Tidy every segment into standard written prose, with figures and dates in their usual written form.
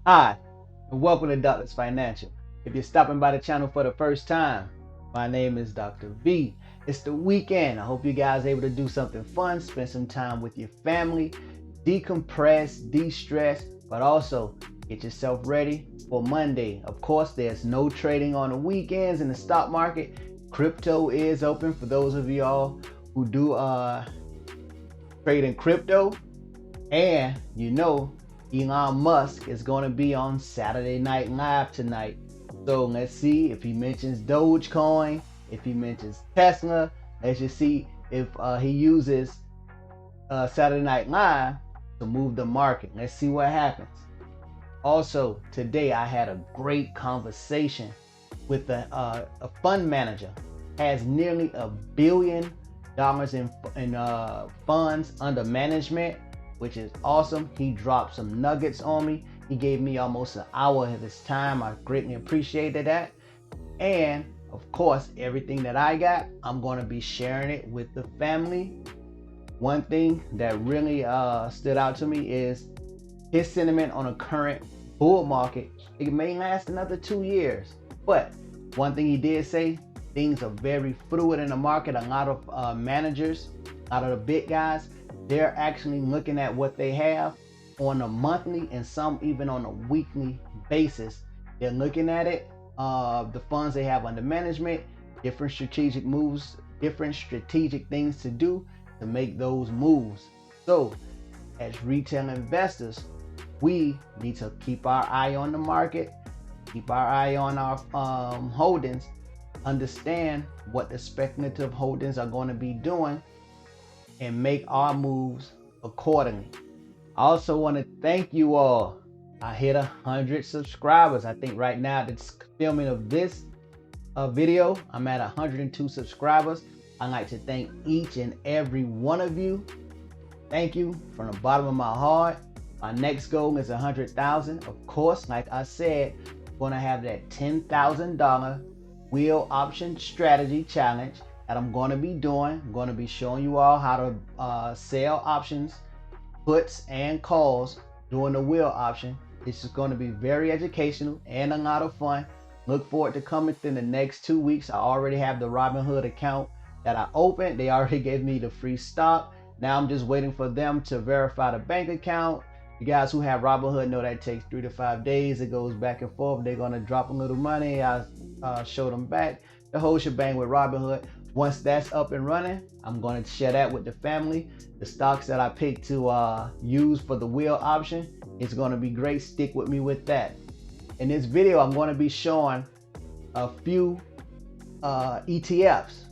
Hi, and welcome to Doctor's Financial. If you're stopping by the channel for the first time, my name is Dr. V. It's the weekend. I hope you guys are able to do something fun, spend some time with your family, decompress, de-stress, but also get yourself ready for Monday. Of course, there's no trading on the weekends in the stock market. Crypto is open for those of y'all who do trade in crypto. And Elon Musk is going to be on Saturday Night Live tonight. So let's see if he mentions Dogecoin, if he mentions Tesla. Let's just see if he uses Saturday Night Live to move the market. Let's see what happens. Also, today I had a great conversation with a fund manager. Has nearly $1 billion in funds under management, which is awesome. He dropped some nuggets on me. He gave me almost an hour of his time. I greatly appreciated that. And of course, everything that I got, I'm going to be sharing it with the family. One thing that really stood out to me is his sentiment on a current bull market. It may last another 2 years, but one thing he did say, things are very fluid in the market. A lot of managers, a lot of the big guys, they're actually looking at what they have on a monthly and some even on a weekly basis. They're looking at it, the funds they have under management, different strategic moves, different strategic things to do to make those moves. So as retail investors, we need to keep our eye on the market, keep our eye on our holdings, understand what the speculative holdings are going to be doing, and make our moves accordingly. I also want to thank you all. I hit 100 subscribers. I think right now, the filming of this video, I'm at 102 subscribers. I'd like to thank each and every one of you. Thank you from the bottom of my heart. My next goal is 100,000. Of course, like I said, I'm going to have that $10,000 wheel option strategy challenge that I'm going to be doing. I'm going to be showing you all how to sell options, puts, and calls during the wheel option. It's just going to be very educational and a lot of fun. Look forward to coming within the next 2 weeks. I already have the Robinhood account that I opened. They already gave me the free stock. Now I'm just waiting for them to verify the bank account. You guys who have Robinhood know that it takes 3 to 5 days. It goes back and forth. They're going to drop a little money. I show them back. The whole shebang with Robinhood. Once that's up and running, I'm going to share that with the family. The stocks that I picked to use for the wheel option, it's going to be great. Stick with me with that. In this video, I'm going to be showing a few ETFs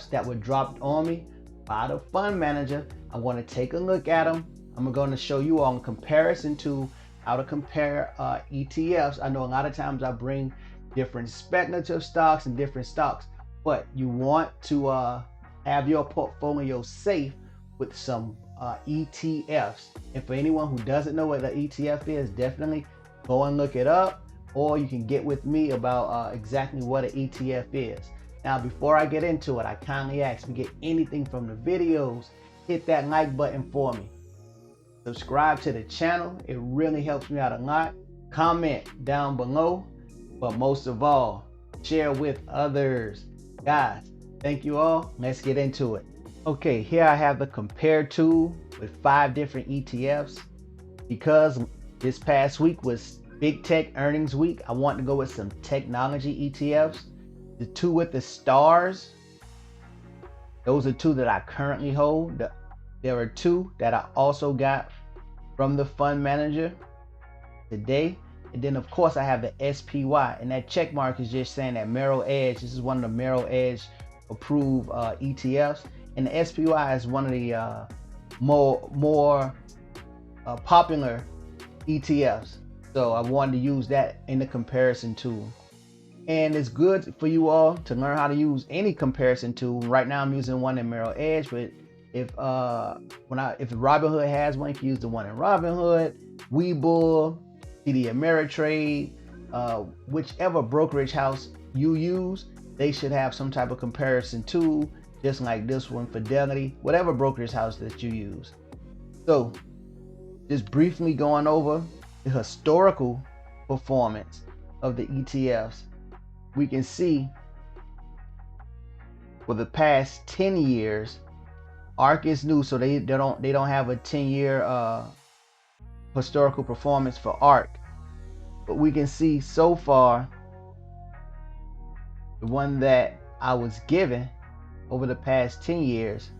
that were dropped on me by the fund manager. I'm going to take a look at them. I'm going to show you all in comparison to how to compare ETFs. I know a lot of times I bring different speculative stocks and different stocks, but you want to have your portfolio safe with some ETFs. And for anyone who doesn't know what the ETF is, definitely go and look it up, or you can get with me about exactly what an ETF is. Now, before I get into it, I kindly ask, if you get anything from the videos, hit that like button for me. Subscribe to the channel. It really helps me out a lot. Comment down below, but most of all, share with others. Guys, thank you all. Let's get into it. Okay, here I have the compare tool with 5 different ETFs. Because this past week was big tech earnings week, I want to go with some technology ETFs. The 2 with the stars, those are 2 that I currently hold. There are 2 that I also got from the fund manager today. And then of course I have the SPY, and that check mark is just saying that Merrill Edge, this is one of the Merrill Edge approved ETFs. And the SPY is one of the more popular ETFs. So I wanted to use that in the comparison tool. And it's good for you all to learn how to use any comparison tool. Right now I'm using one in Merrill Edge, but if Robinhood has one, you can use the one in Robinhood, Webull, TD Ameritrade, whichever brokerage house you use, they should have some type of comparison tool, just like this one, Fidelity, whatever brokerage house that you use. So just briefly going over the historical performance of the ETFs, we can see for the past 10 years, ARK is new, so they don't have a 10-year historical performance for ARK. But we can see so far, the one that I was given over the past 10 years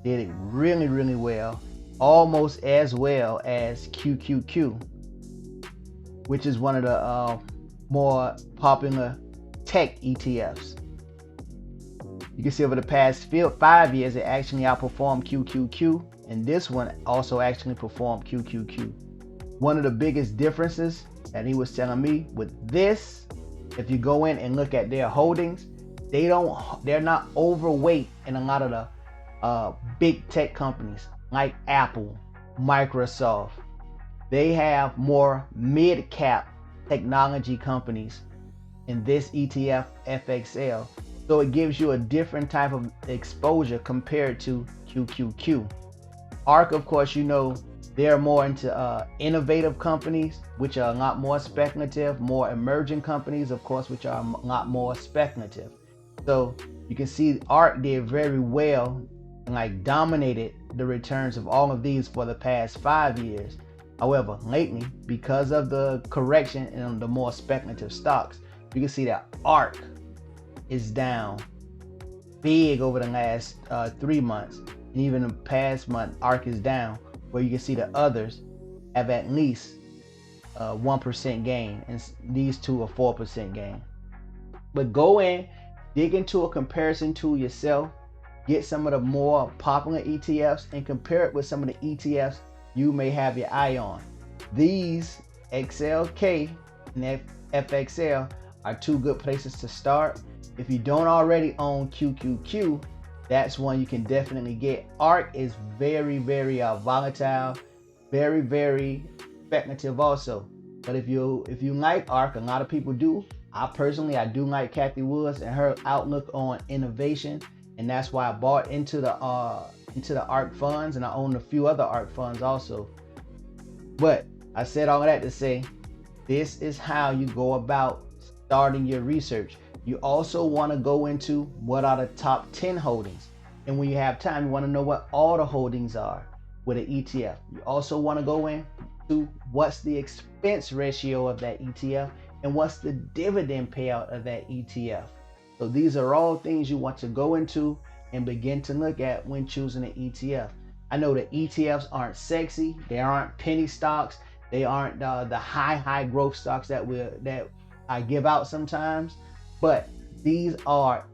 did it really, really well, almost as well as QQQ, which is one of the more popular tech ETFs. You can see over the past 5 years, it actually outperformed QQQ, and this one also actually performed QQQ. One of the biggest differences that he was telling me with this, if you go in and look at their holdings, they're not overweight in a lot of the big tech companies like Apple, Microsoft. They have more mid-cap technology companies in this ETF FXL. So it gives you a different type of exposure compared to QQQ. ARK, of course, you know, they're more into innovative companies, which are a lot more speculative, more emerging companies, of course, which are a lot more speculative. So you can see ARK did very well and like dominated the returns of all of these for the past 5 years. However, lately, because of the correction in the more speculative stocks, you can see that ARK is down big over the last 3 months, and even the past month ARK is down, where you can see the others have at least 1% gain, and these two are 4% gain. But go in, dig into a comparison tool yourself, get some of the more popular ETFs and compare it with some of the ETFs you may have your eye on. These XLK and FXL are two good places to start. If you don't already own QQQ, that's one you can definitely get. ARK is very, very volatile, very, very speculative also. But if you like ARK, a lot of people do. I do like Kathy Woods and her outlook on innovation, and that's why I bought into the ARK funds, and I own a few other ARK funds also. But I said all of that to say, this is how you go about starting your research. You also want to go into what are the top 10 holdings. And when you have time, you want to know what all the holdings are with an ETF. You also want to go into what's the expense ratio of that ETF and what's the dividend payout of that ETF. So these are all things you want to go into and begin to look at when choosing an ETF. I know the ETFs aren't sexy. They aren't penny stocks. They aren't the high growth stocks that I give out sometimes. But these are,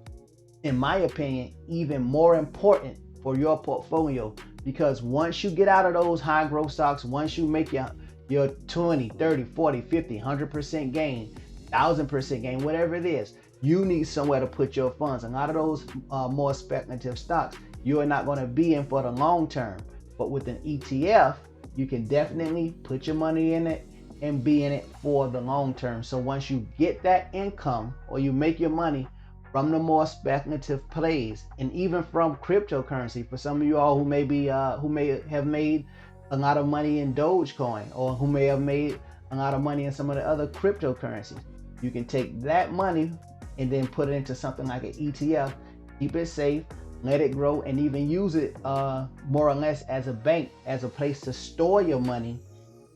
in my opinion, even more important for your portfolio, because once you get out of those high growth stocks, once you make your 20, 30, 40, 50, 100% gain, 1000% gain, whatever it is, you need somewhere to put your funds. A lot of those more speculative stocks, you are not going to be in for the long term. But with an ETF, you can definitely put your money in it and be in it for the long term. So once you get that income, or you make your money from the more speculative plays, and even from cryptocurrency, for some of you all who may have made a lot of money in Dogecoin, or who may have made a lot of money in some of the other cryptocurrencies, you can take that money and then put it into something like an ETF, keep it safe, let it grow, and even use it more or less as a bank, as a place to store your money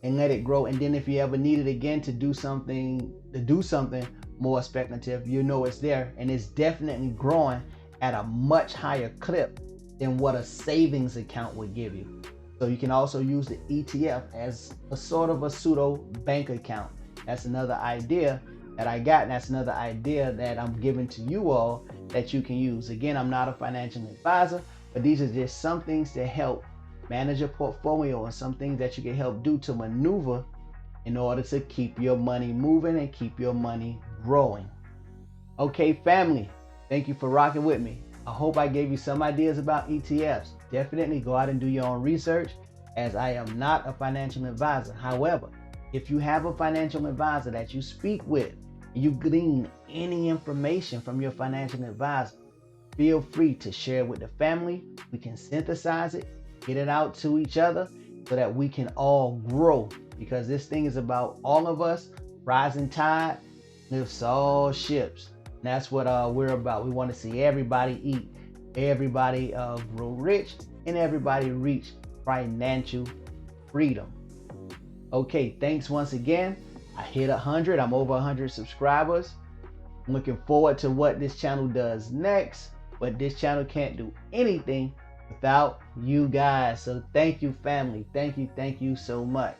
and let it grow. And then if you ever need it again to do something more speculative, you know it's there, and it's definitely growing at a much higher clip than what a savings account would give you. So you can also use the ETF as a sort of a pseudo bank account. That's another idea that I got, and that's another idea that I'm giving to you all that you can use. Again, I'm not a financial advisor, but these are just some things to help manage your portfolio, and some things that you can help do to maneuver in order to keep your money moving and keep your money growing. Okay, family, thank you for rocking with me. I hope I gave you some ideas about ETFs. Definitely go out and do your own research, as I am not a financial advisor. However, if you have a financial advisor that you speak with, and you glean any information from your financial advisor, feel free to share it with the family. We can synthesize it, get it out to each other, so that we can all grow, because this thing is about all of us. Rising tide lifts all ships. And that's what we're about. We want to see everybody eat, everybody grow rich, and everybody reach financial freedom. Okay, thanks once again. I hit 100. I'm over 100 subscribers. I'm looking forward to what this channel does next, but this channel can't do anything without you guys. So thank you, family. Thank you so much.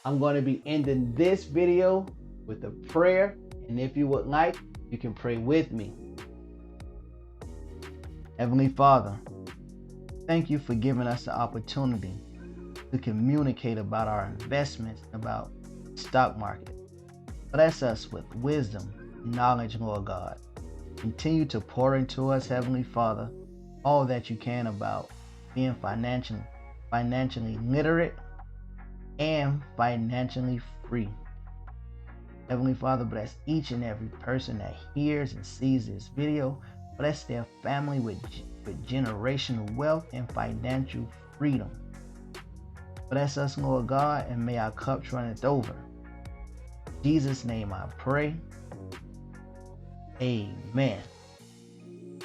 I'm going to be ending this video with a prayer, and if you would like, you can pray with me. Heavenly Father, thank you for giving us the opportunity to communicate about our investments, about the stock market. Bless us with wisdom, knowledge, Lord God. Continue to pour into us, Heavenly Father, all that you can about being financially literate and financially free. Heavenly Father, bless each and every person that hears and sees this video. Bless their family with generational wealth and financial freedom. Bless us, Lord God, and may our cups runneth over. In Jesus' name I pray. Amen.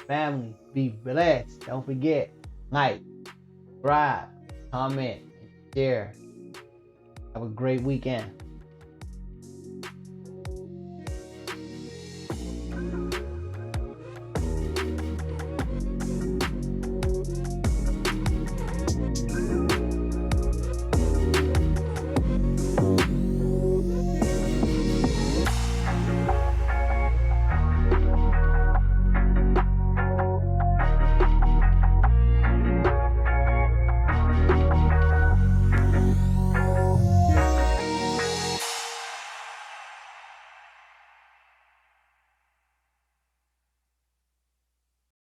Family, be blessed. Don't forget, like, subscribe, comment, and share. Have a great weekend.